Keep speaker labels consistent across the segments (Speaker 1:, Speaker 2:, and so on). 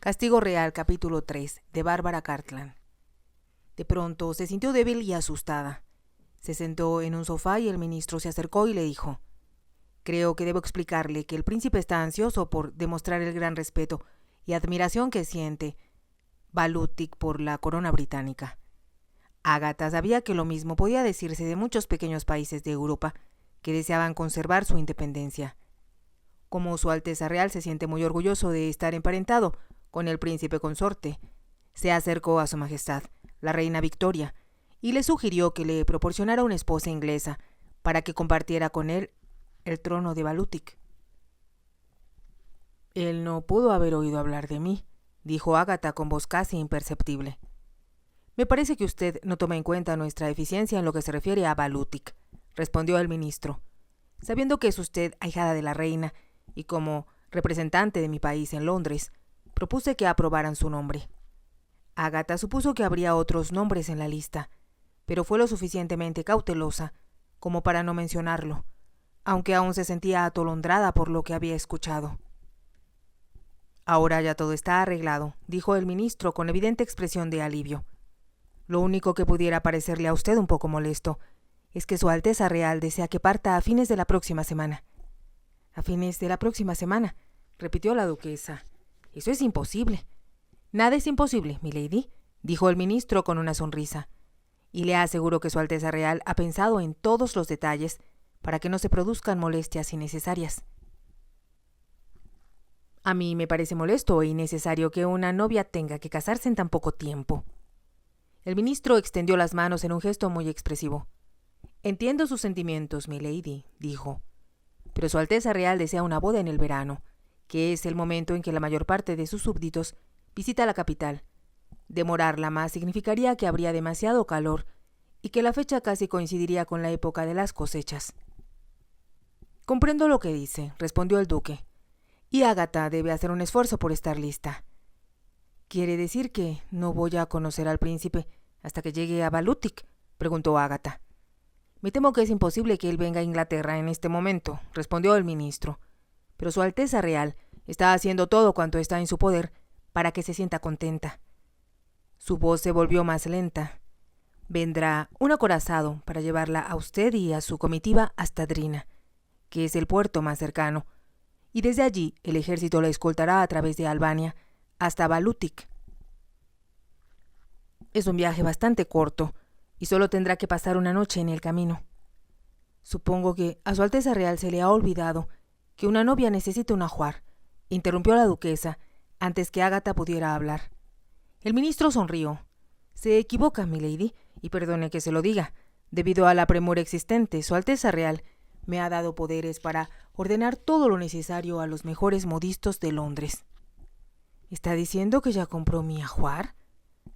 Speaker 1: Castigo Real, capítulo 3, de Bárbara Cartland. De pronto se sintió débil y asustada. Se sentó en un sofá y el ministro se acercó y le dijo: «Creo que debo explicarle que el príncipe está ansioso por demostrar el gran respeto y admiración que siente Balutic por la corona británica». Ágata sabía que lo mismo podía decirse de muchos pequeños países de Europa que deseaban conservar su independencia. Como Su Alteza Real se siente muy orgulloso de estar emparentado con el príncipe consorte, se acercó a Su Majestad, la reina Victoria, y le sugirió que le proporcionara una esposa inglesa para que compartiera con él el trono de Balutic. «Él no pudo haber oído hablar de mí», dijo Ágata con voz casi imperceptible. «Me parece que usted no toma en cuenta nuestra eficiencia en lo que se refiere a Balutic», respondió el ministro. «Sabiendo que es usted ahijada de la reina y como representante de mi país en Londres, propuse que aprobaran su nombre». Ágata supuso que habría otros nombres en la lista, pero fue lo suficientemente cautelosa como para no mencionarlo, aunque aún se sentía atolondrada por lo que había escuchado. «Ahora ya todo está arreglado», dijo el ministro con evidente expresión de alivio. «Lo único que pudiera parecerle a usted un poco molesto es que Su Alteza Real desea que parta a fines de la próxima semana». «¿A fines de la próxima semana?», repitió la duquesa. «Eso es imposible». «Nada es imposible, milady», dijo el ministro con una sonrisa. «Y le aseguro que Su Alteza Real ha pensado en todos los detalles para que no se produzcan molestias innecesarias». «A mí me parece molesto e innecesario que una novia tenga que casarse en tan poco tiempo». El ministro extendió las manos en un gesto muy expresivo. «Entiendo sus sentimientos, milady», dijo, «pero Su Alteza Real desea una boda en el verano, que es el momento en que la mayor parte de sus súbditos visita la capital. Demorarla más significaría que habría demasiado calor y que la fecha casi coincidiría con la época de las cosechas». «Comprendo lo que dice», respondió el duque, «y Ágata debe hacer un esfuerzo por estar lista». «¿Quiere decir que no voy a conocer al príncipe hasta que llegue a Balutic?», preguntó Ágata. «Me temo que es imposible que él venga a Inglaterra en este momento», respondió el ministro, «pero Su Alteza Real está haciendo todo cuanto está en su poder para que se sienta contenta». Su voz se volvió más lenta. «Vendrá un acorazado para llevarla a usted y a su comitiva hasta Drina, que es el puerto más cercano, y desde allí el ejército la escoltará a través de Albania hasta Balutic. Es un viaje bastante corto y solo tendrá que pasar una noche en el camino. Supongo que a Su Alteza Real se le ha olvidado que una novia necesita un ajuar», interrumpió la duquesa antes que Ágata pudiera hablar. El ministro sonrió. «Se equivoca, milady, y perdone que se lo diga. Debido a la premura existente, Su Alteza Real me ha dado poderes para ordenar todo lo necesario a los mejores modistos de Londres». «¿Está diciendo que ya compró mi ajuar?».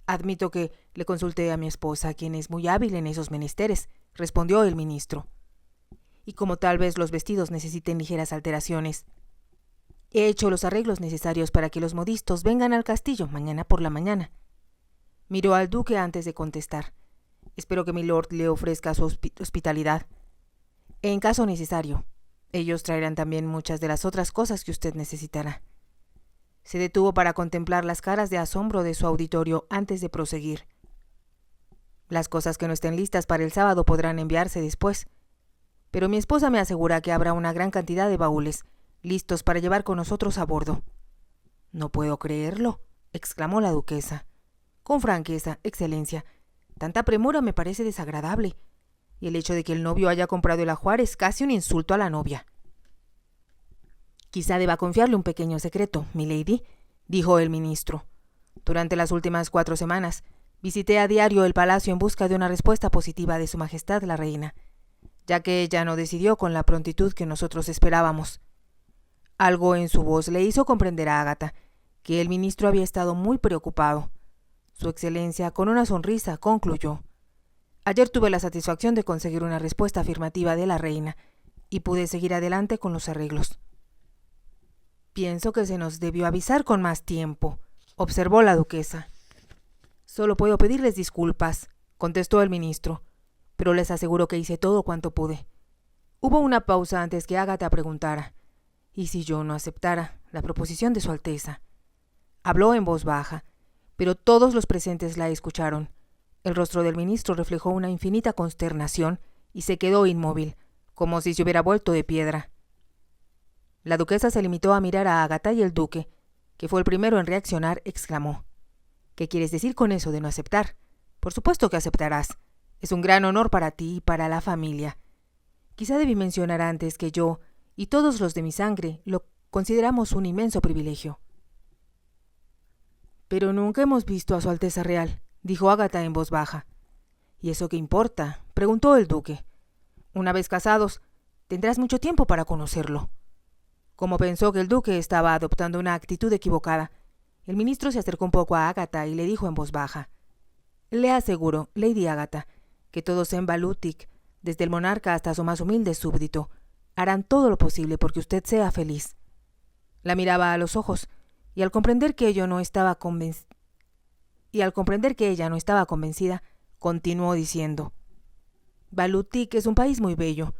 Speaker 1: «Admito que le consulté a mi esposa, quien es muy hábil en esos menesteres», respondió el ministro. «Y como tal vez los vestidos necesiten ligeras alteraciones, he hecho los arreglos necesarios para que los modistos vengan al castillo mañana por la mañana». Miró al duque antes de contestar. «Espero que milord le ofrezca su hospitalidad. En caso necesario, ellos traerán también muchas de las otras cosas que usted necesitará». Se detuvo para contemplar las caras de asombro de su auditorio antes de proseguir. «Las cosas que no estén listas para el sábado podrán enviarse después, pero mi esposa me asegura que habrá una gran cantidad de baúles listos para llevar con nosotros a bordo». «No puedo creerlo», exclamó la duquesa. «Con franqueza, excelencia, tanta premura me parece desagradable, y el hecho de que el novio haya comprado el ajuar es casi un insulto a la novia». «Quizá deba confiarle un pequeño secreto, milady», dijo el ministro. «Durante las últimas 4 semanas visité a diario el palacio en busca de una respuesta positiva de Su Majestad la Reina, ya que ella no decidió con la prontitud que nosotros esperábamos». Algo en su voz le hizo comprender a Ágata que el ministro había estado muy preocupado. Su excelencia, con una sonrisa, concluyó: «Ayer tuve la satisfacción de conseguir una respuesta afirmativa de la reina y pude seguir adelante con los arreglos». «Pienso que se nos debió avisar con más tiempo», observó la duquesa. «Solo puedo pedirles disculpas», contestó el ministro, «pero les aseguro que hice todo cuanto pude». Hubo una pausa antes que Ágata preguntara: «¿Y si yo no aceptara la proposición de Su Alteza?». Habló en voz baja, pero todos los presentes la escucharon. El rostro del ministro reflejó una infinita consternación y se quedó inmóvil, como si se hubiera vuelto de piedra. La duquesa se limitó a mirar a Ágata y el duque, que fue el primero en reaccionar, exclamó: «¿Qué quieres decir con eso de no aceptar? Por supuesto que aceptarás. Es un gran honor para ti y para la familia. Quizá debí mencionar antes que yo y todos los de mi sangre lo consideramos un inmenso privilegio». «Pero nunca hemos visto a Su Alteza Real», dijo Ágata en voz baja. «¿Y eso qué importa?», preguntó el duque. «Una vez casados, tendrás mucho tiempo para conocerlo». Como pensó que el duque estaba adoptando una actitud equivocada, el ministro se acercó un poco a Ágata y le dijo en voz baja: «Le aseguro, Lady Ágata, que todos en Balutic, desde el monarca hasta su más humilde súbdito, harán todo lo posible porque usted sea feliz». La miraba a los ojos, y al comprender que ella no estaba convencida, continuó diciendo: «Balutic es un país muy bello.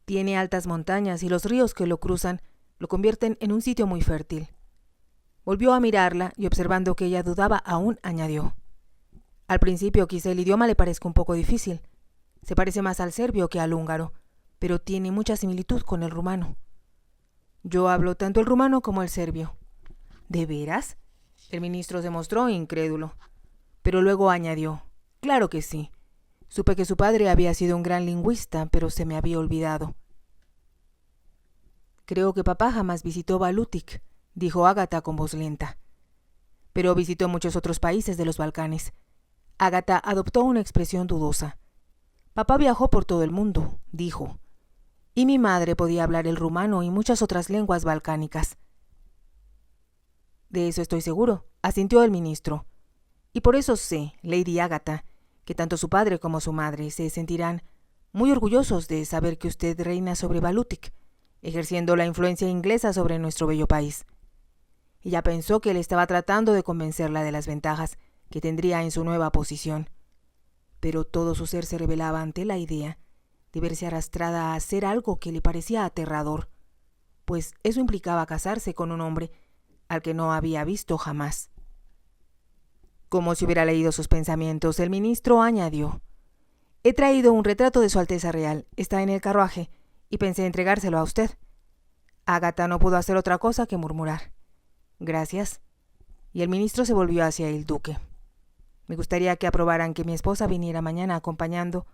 Speaker 1: Tiene altas montañas y los ríos que lo cruzan lo convierten en un sitio muy fértil». Volvió a mirarla y, observando que ella dudaba aún, añadió: «Al principio quizá el idioma le parezca un poco difícil. Se parece más al serbio que al húngaro, pero tiene mucha similitud con el rumano». «Yo hablo tanto el rumano como el serbio». «¿De veras?». El ministro se mostró incrédulo, pero luego añadió: «Claro que sí. Supe que su padre había sido un gran lingüista, pero se me había olvidado». «Creo que papá jamás visitó Balutic», dijo Ágata con voz lenta. «Pero visitó muchos otros países de los Balcanes». Ágata adoptó una expresión dudosa. «Papá viajó por todo el mundo», dijo, «y mi madre podía hablar el rumano y muchas otras lenguas balcánicas». «De eso estoy seguro», asintió el ministro. «Y por eso sé, Lady Ágata, que tanto su padre como su madre se sentirán muy orgullosos de saber que usted reina sobre Balutic, ejerciendo la influencia inglesa sobre nuestro bello país». Ella pensó que él estaba tratando de convencerla de las ventajas que tendría en su nueva posición, pero todo su ser se rebelaba ante la idea de verse arrastrada a hacer algo que le parecía aterrador, pues eso implicaba casarse con un hombre al que no había visto jamás. Como si hubiera leído sus pensamientos, el ministro añadió: «He traído un retrato de Su Alteza Real, está en el carruaje, y pensé entregárselo a usted». Ágata no pudo hacer otra cosa que murmurar: «Gracias», y el ministro se volvió hacia el duque. «Me gustaría que aprobaran que mi esposa viniera mañana acompañando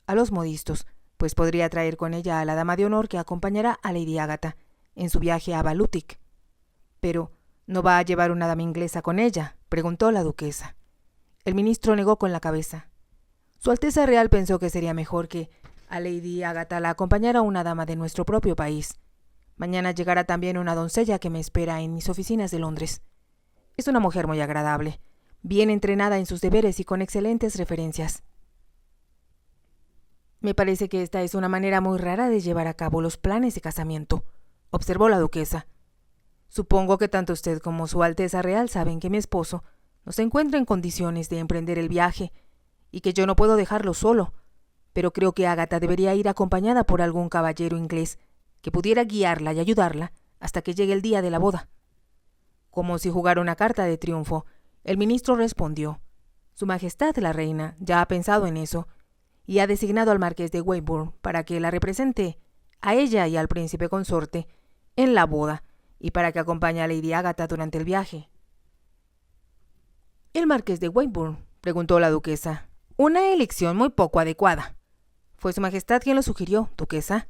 Speaker 1: a los modistos, pues podría traer con ella a la dama de honor que acompañará a Lady Ágata en su viaje a Balutic». «Pero, ¿no va a llevar una dama inglesa con ella?», preguntó la duquesa. El ministro negó con la cabeza. Su Alteza Real pensó que sería mejor que a Lady Ágata la acompañara una dama de nuestro propio país. Mañana llegará también una doncella que me espera en mis oficinas de Londres. Es una mujer muy agradable, bien entrenada en sus deberes y con excelentes referencias». «Me parece que esta es una manera muy rara de llevar a cabo los planes de casamiento», observó la duquesa. «Supongo que tanto usted como Su Alteza Real saben que mi esposo no se encuentra en condiciones de emprender el viaje y que yo no puedo dejarlo solo, pero creo que Ágata debería ir acompañada por algún caballero inglés que pudiera guiarla y ayudarla hasta que llegue el día de la boda». Como si jugara una carta de triunfo, el ministro respondió: «Su Majestad la Reina ya ha pensado en eso y ha designado al marqués de Weybourne para que la represente a ella y al príncipe consorte en la boda y para que acompañe a Lady Ágata durante el viaje». «¿El marqués de Weybourne?», preguntó la duquesa. «Una elección muy poco adecuada». «Fue Su Majestad quien lo sugirió, duquesa».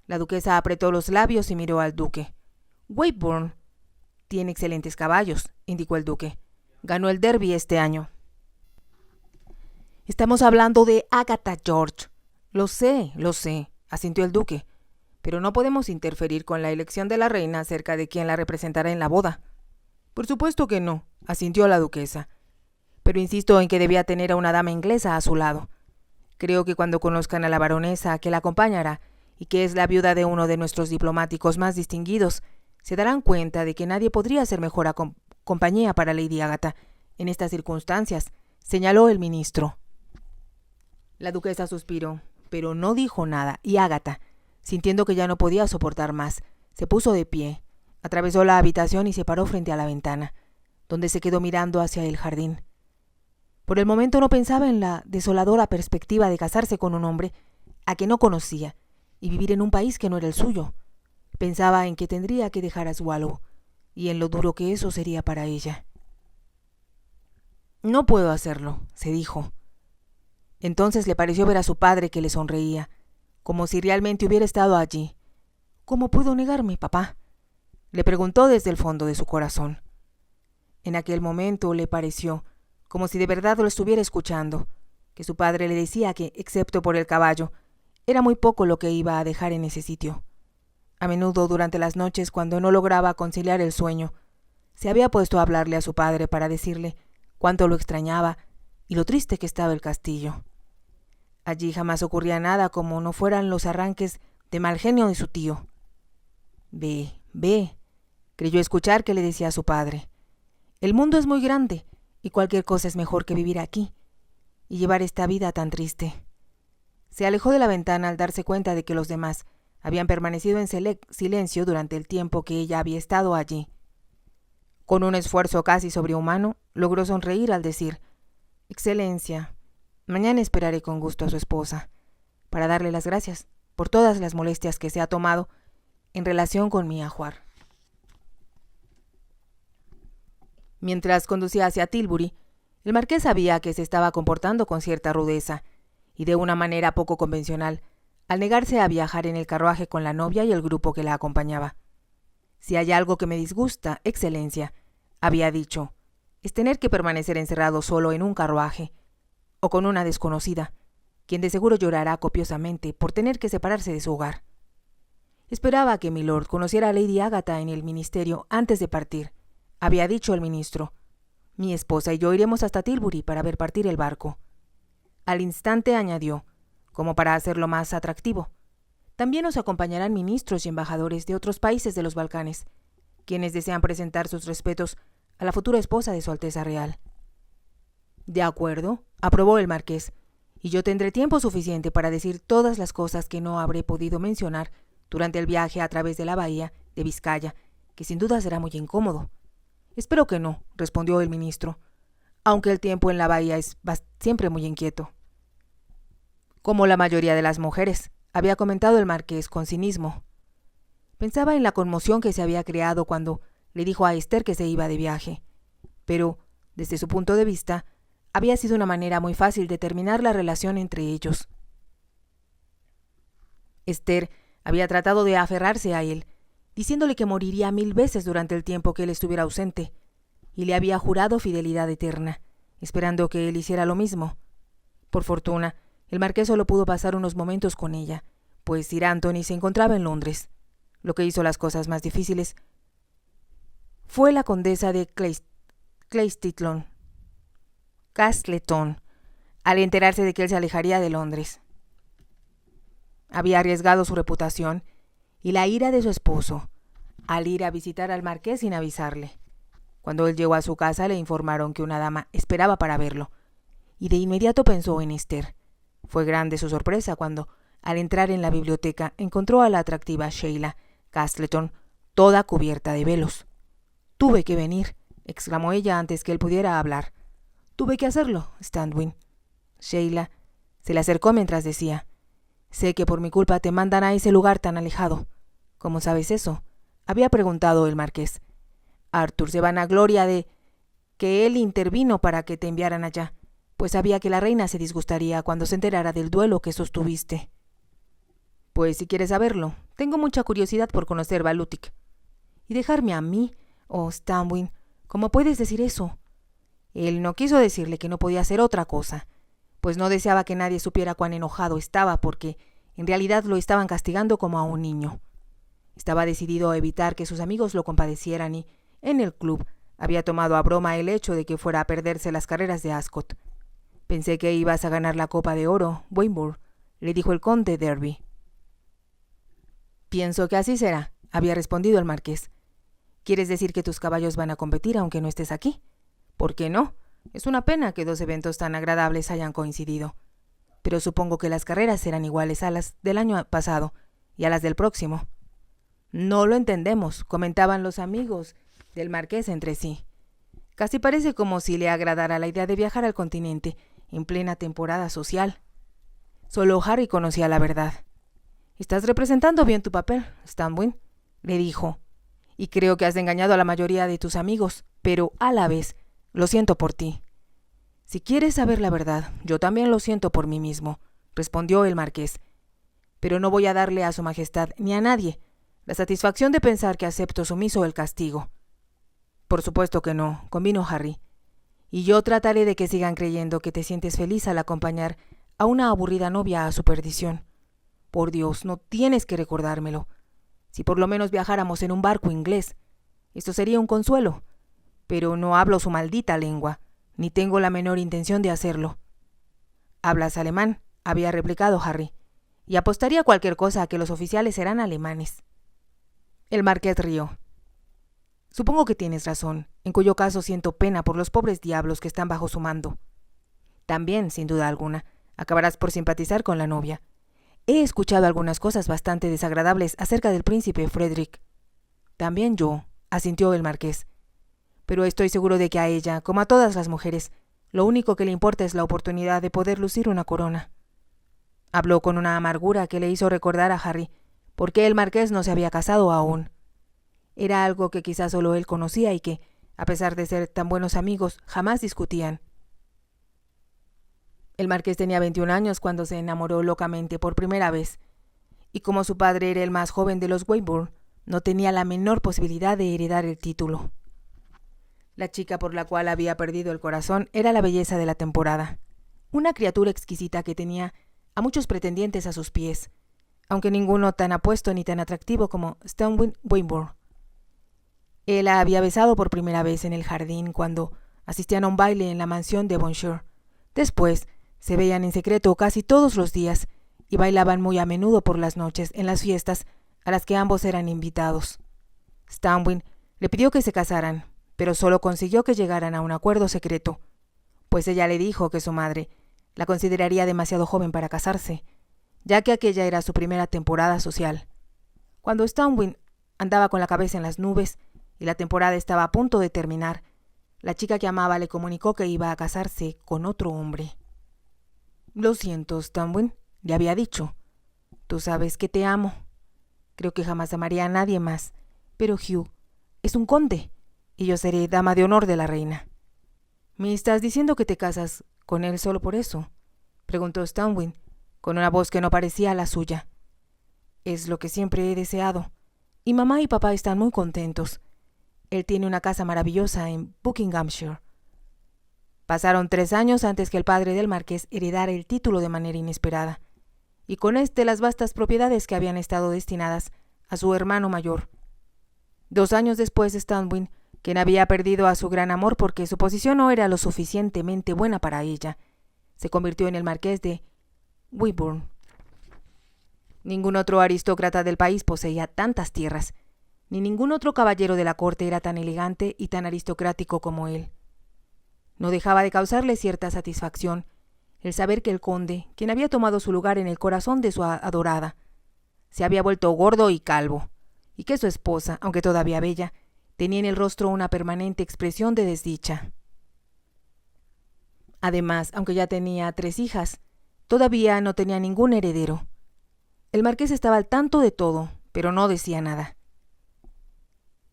Speaker 1: La duquesa apretó los labios y miró al duque. «Weybourne tiene excelentes caballos», indicó el duque. «Ganó el Derby este año». «Estamos hablando de Ágata, George». Lo sé», asintió el duque, «pero no podemos interferir con la elección de la reina acerca de quién la representará en la boda». «Por supuesto que no», asintió la duquesa, «pero insisto en que debía tener a una dama inglesa a su lado. Creo que cuando conozcan a la baronesa que la acompañará y que es la viuda de uno de nuestros diplomáticos más distinguidos, se darán cuenta de que nadie podría ser mejor compañía para Lady Ágata en estas circunstancias», señaló el ministro. La duquesa suspiró, pero no dijo nada, y Ágata, sintiendo que ya no podía soportar más, se puso de pie, atravesó la habitación y se paró frente a la ventana, donde se quedó mirando hacia el jardín. Por el momento no pensaba en la desoladora perspectiva de casarse con un hombre a que no conocía y vivir en un país que no era el suyo. Pensaba en que tendría que dejar a Swallow y en lo duro que eso sería para ella. «No puedo hacerlo», se dijo. Entonces le pareció ver a su padre que le sonreía, como si realmente hubiera estado allí. «¿Cómo puedo negarme, papá?», le preguntó desde el fondo de su corazón. En aquel momento le pareció como si de verdad lo estuviera escuchando, que su padre le decía que, excepto por el caballo, era muy poco lo que iba a dejar en ese sitio. A menudo durante las noches, cuando no lograba conciliar el sueño, se había puesto a hablarle a su padre para decirle cuánto lo extrañaba y lo triste que estaba el castillo. Allí jamás ocurría nada como no fueran los arranques de mal genio de su tío. «Ve, ve», creyó escuchar que le decía a su padre. «El mundo es muy grande y cualquier cosa es mejor que vivir aquí y llevar esta vida tan triste». Se alejó de la ventana al darse cuenta de que los demás habían permanecido en silencio durante el tiempo que ella había estado allí. Con un esfuerzo casi sobrehumano, logró sonreír al decir: «Excelencia, mañana esperaré con gusto a su esposa para darle las gracias por todas las molestias que se ha tomado en relación con mi ajuar». Mientras conducía hacia Tilbury, el marqués sabía que se estaba comportando con cierta rudeza y de una manera poco convencional al negarse a viajar en el carruaje con la novia y el grupo que la acompañaba. «Si hay algo que me disgusta, Excelencia», había dicho, «es tener que permanecer encerrado solo en un carruaje, o con una desconocida, quien de seguro llorará copiosamente por tener que separarse de su hogar». Esperaba que milord conociera a Lady Agatha en el ministerio antes de partir, había dicho el ministro. «Mi esposa y yo iremos hasta Tilbury para ver partir el barco». Al instante añadió, como para hacerlo más atractivo: «También nos acompañarán ministros y embajadores de otros países de los Balcanes, quienes desean presentar sus respetos a la futura esposa de Su Alteza Real». «De acuerdo», aprobó el marqués, «y yo tendré tiempo suficiente para decir todas las cosas que no habré podido mencionar durante el viaje a través de la bahía de Vizcaya, que sin duda será muy incómodo». «Espero que no», respondió el ministro, «aunque el tiempo en la bahía es siempre muy inquieto». «Como la mayoría de las mujeres», había comentado el marqués con cinismo. Pensaba en la conmoción que se había creado cuando le dijo a Esther que se iba de viaje, pero, desde su punto de vista, había sido una manera muy fácil de terminar la relación entre ellos. Esther había tratado de aferrarse a él, diciéndole que moriría 1000 veces durante el tiempo que él estuviera ausente, y le había jurado fidelidad eterna, esperando que él hiciera lo mismo. Por fortuna, el marqués solo pudo pasar unos momentos con ella, pues Sir Anthony se encontraba en Londres. Lo que hizo las cosas más difíciles fue la condesa de Castleton, al enterarse de que él se alejaría de Londres. Había arriesgado su reputación y la ira de su esposo al ir a visitar al marqués sin avisarle. Cuando él llegó a su casa le informaron que una dama esperaba para verlo, y de inmediato pensó en Esther. Fue grande su sorpresa cuando, al entrar en la biblioteca, encontró a la atractiva Sheila Castleton, toda cubierta de velos. «Tuve que venir», exclamó ella antes que él pudiera hablar. «Tuve que hacerlo, Standwin». Sheila se le acercó mientras decía: «Sé que por mi culpa te mandan a ese lugar tan alejado». «¿Cómo sabes eso?», había preguntado el marqués. «Arthur se vanagloria de que él intervino para que te enviaran allá, pues sabía que la reina se disgustaría cuando se enterara del duelo que sostuviste». «Pues si quieres saberlo, tengo mucha curiosidad por conocer Balutic». «¿Y dejarme a mí? Oh, Stanwin, ¿cómo puedes decir eso?». Él no quiso decirle que no podía hacer otra cosa, pues no deseaba que nadie supiera cuán enojado estaba, porque en realidad lo estaban castigando como a un niño. Estaba decidido a evitar que sus amigos lo compadecieran y, en el club, había tomado a broma el hecho de que fuera a perderse las carreras de Ascot. «Pensé que ibas a ganar la Copa de Oro, Wimborne», le dijo el conde Derby. «Pienso que así será», había respondido el marqués. «¿Quieres decir que tus caballos van a competir aunque no estés aquí?». «¿Por qué no? Es una pena que 2 eventos tan agradables hayan coincidido. Pero supongo que las carreras serán iguales a las del año pasado y a las del próximo». «No lo entendemos», comentaban los amigos del marqués entre sí. Casi parece como si le agradara la idea de viajar al continente en plena temporada social. Solo Harry conocía la verdad. «Estás representando bien tu papel, Stanwin», le dijo, «y creo que has engañado a la mayoría de tus amigos, pero a la vez lo siento por ti». «Si quieres saber la verdad, yo también lo siento por mí mismo», respondió el marqués, «pero no voy a darle a su majestad ni a nadie la satisfacción de pensar que acepto sumiso el castigo». «Por supuesto que no», convino Harry, «y yo trataré de que sigan creyendo que te sientes feliz al acompañar a una aburrida novia a su perdición. Por Dios, no tienes que recordármelo. Si por lo menos viajáramos en un barco inglés, esto sería un consuelo, pero no hablo su maldita lengua, ni tengo la menor intención de hacerlo». «¿Hablas alemán?», había replicado Harry, «y apostaría cualquier cosa a que los oficiales serán alemanes». El marqués rió. «Supongo que tienes razón, en cuyo caso siento pena por los pobres diablos que están bajo su mando. También, sin duda alguna, acabarás por simpatizar con la novia. He escuchado algunas cosas bastante desagradables acerca del príncipe Frederick». «También yo», asintió el marqués, «pero estoy seguro de que a ella, como a todas las mujeres, lo único que le importa es la oportunidad de poder lucir una corona». Habló con una amargura que le hizo recordar a Harry por qué el marqués no se había casado aún. Era algo que quizás solo él conocía y que, a pesar de ser tan buenos amigos, jamás discutían. El marqués tenía 21 años cuando se enamoró locamente por primera vez, y como su padre era el más joven de los Weybourne, no tenía la menor posibilidad de heredar el título. La chica por la cual había perdido el corazón era la belleza de la temporada, una criatura exquisita que tenía a muchos pretendientes a sus pies, aunque ninguno tan apuesto ni tan atractivo como Stanwin Weybourne. Él la había besado por primera vez en el jardín cuando asistían a un baile en la mansión de Devonshire. Después se veían en secreto casi todos los días y bailaban muy a menudo por las noches en las fiestas a las que ambos eran invitados. Stanwin le pidió que se casaran, pero solo consiguió que llegaran a un acuerdo secreto, pues ella le dijo que su madre la consideraría demasiado joven para casarse, ya que aquella era su primera temporada social. Cuando Stanwin andaba con la cabeza en las nubes y la temporada estaba a punto de terminar, la chica que amaba le comunicó que iba a casarse con otro hombre. «Lo siento, Stanwin», le había dicho. «Tú sabes que te amo. Creo que jamás amaría a nadie más, pero Hugh es un conde y yo seré dama de honor de la reina». «¿Me estás diciendo que te casas con él solo por eso?», preguntó Stanwin, con una voz que no parecía la suya. «Es lo que siempre he deseado, y mamá y papá están muy contentos. Él tiene una casa maravillosa en Buckinghamshire». Pasaron 3 años antes que el padre del marqués heredara el título de manera inesperada, y con éste las vastas propiedades que habían estado destinadas a su hermano mayor. 2 años después, Stanwin, quien había perdido a su gran amor porque su posición no era lo suficientemente buena para ella, se convirtió en el marqués de Weybourne. Ningún otro aristócrata del país poseía tantas tierras, ni ningún otro caballero de la corte era tan elegante y tan aristocrático como él. No dejaba de causarle cierta satisfacción el saber que el conde, quien había tomado su lugar en el corazón de su adorada, se había vuelto gordo y calvo, y que su esposa, aunque todavía bella, tenía en el rostro una permanente expresión de desdicha. Además, aunque ya tenía 3 hijas, todavía no tenía ningún heredero. El marqués estaba al tanto de todo, pero no decía nada.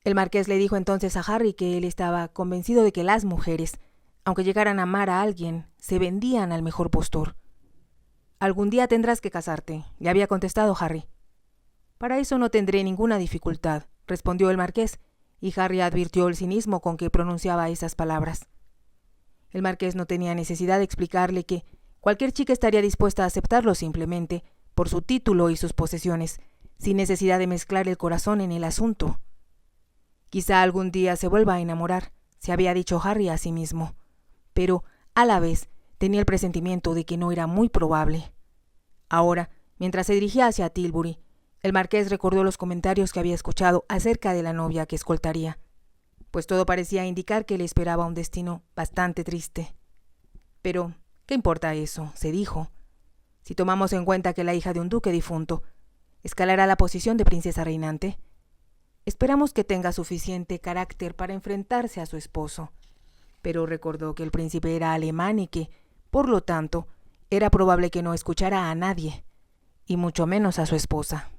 Speaker 1: El marqués le dijo entonces a Harry que él estaba convencido de que las mujeres, aunque llegaran a amar a alguien, se vendían al mejor postor. «Algún día tendrás que casarte», le había contestado Harry. «Para eso no tendré ninguna dificultad», respondió el marqués, y Harry advirtió el cinismo con que pronunciaba esas palabras. El marqués no tenía necesidad de explicarle que cualquier chica estaría dispuesta a aceptarlo simplemente por su título y sus posesiones, sin necesidad de mezclar el corazón en el asunto. «Quizá algún día se vuelva a enamorar», se había dicho Harry a sí mismo, pero a la vez tenía el presentimiento de que no era muy probable. Ahora, mientras se dirigía hacia Tilbury, el marqués recordó los comentarios que había escuchado acerca de la novia que escoltaría, pues todo parecía indicar que le esperaba un destino bastante triste. «Pero, ¿qué importa eso?», se dijo. «Si tomamos en cuenta que la hija de un duque difunto escalará la posición de princesa reinante, esperamos que tenga suficiente carácter para enfrentarse a su esposo. pero recordó que el príncipe era alemán y que, por lo tanto, era probable que no escuchara a nadie, y mucho menos a su esposa.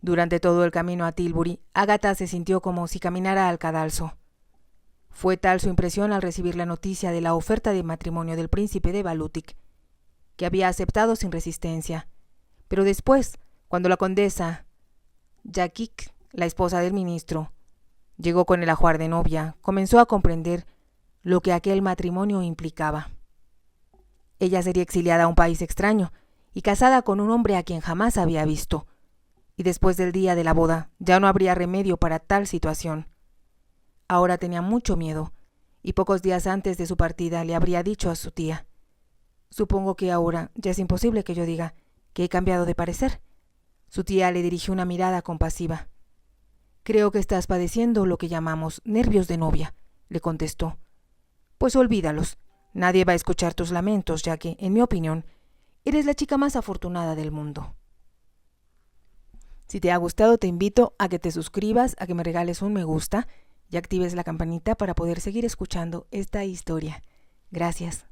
Speaker 1: Durante todo el camino a Tilbury, Agatha se sintió como si caminara al cadalso. Fue tal su impresión al recibir la noticia de la oferta de matrimonio del príncipe de Balutic, que había aceptado sin resistencia. Pero después, cuando la condesa Jakik, la esposa del ministro, llegó con el ajuar de novia, comenzó a comprender lo que aquel matrimonio implicaba. Ella sería exiliada a un país extraño y casada con un hombre a quien jamás había visto, y después del día de la boda ya no habría remedio para tal situación. Ahora tenía mucho miedo, y pocos días antes de su partida le habría dicho a su tía: «Supongo que ahora ya es imposible que yo diga que he cambiado de parecer». Su tía le dirigió una mirada compasiva. «Creo que estás padeciendo lo que llamamos nervios de novia», le contestó. «Pues olvídalos. Nadie va a escuchar tus lamentos, ya que, en mi opinión, eres la chica más afortunada del mundo». Si te ha gustado, te invito a que te suscribas, a que me regales un me gusta y actives la campanita para poder seguir escuchando esta historia. Gracias.